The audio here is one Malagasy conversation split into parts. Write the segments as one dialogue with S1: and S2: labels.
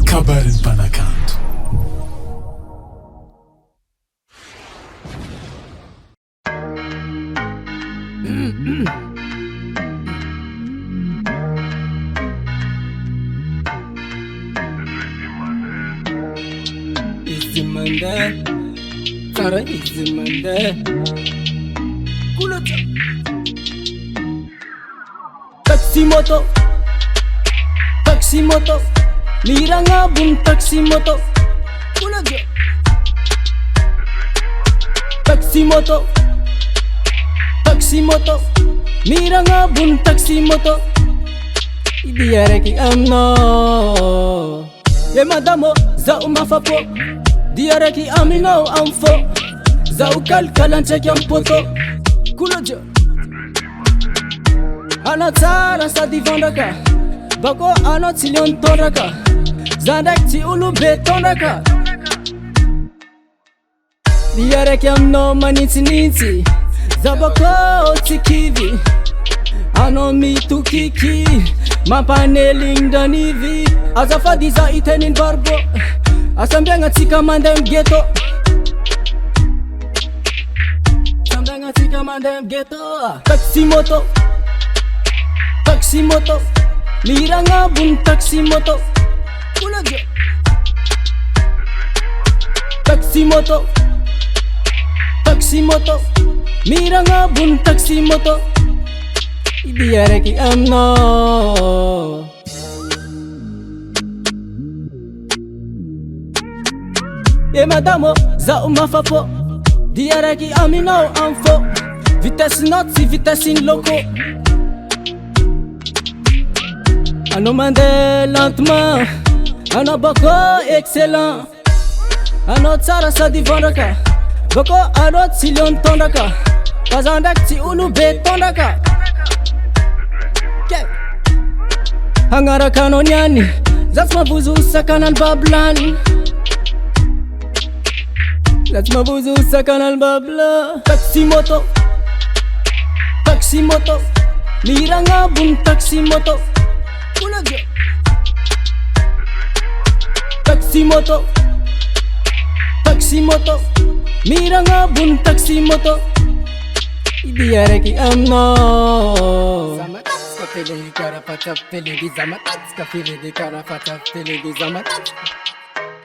S1: kabarin'ny mpanakanto.
S2: Easy Monday, Tara easy Monday. Kulata. Taxi moto, miranga bun taxi moto. Kulata. Taxi moto, miranga bun taxi moto. Diare ki amno. Ye madamo za umafapo. Diare ki amino amfo. Za ukal kalanche ki ampoto. Kulojo. Ano tsara sa divandaka. Bako ano tilion tonraka. Zandak ti ulu betonraka. Diare ki amno manitsi. Za bako tikivi. Ano mi tukiki. Mampaneling danivi. Azafadi za itenin barbo. Asambianga tika mandem ghetto. Sambianga tika mandem ghetto. Taxi moto, miranga bun taxi moto. Kulaga. Taxi moto, miranga bun taxi moto. Diare ki amno. E madamo za umafapo. Diare ki amino amfo. Vitesse not si vitesse in loco. Ano mande lentement. Ano boko excellent. Ano tsara sa divandaka. Boko ano tilion tondaka. Kazandak ti ulu betondaka. Hangara kanonyani. That's my buzu sakanal bablan. That's my buzu sakanal babla. Taxi moto, miranga bun taxi moto. Kulaga. Taxi moto, miranga bun taxi moto. Diare ki amno. Zamatatska fili karafata fili di zamatatska fili di karafata fili di zamatat.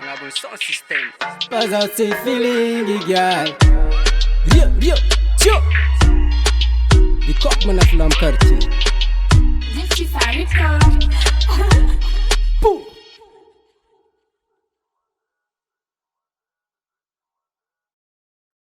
S2: Ngabul son system. Pas assez feeling girl. Rio, tio. Di kop man af lam karti.
S3: Dit je vader kan.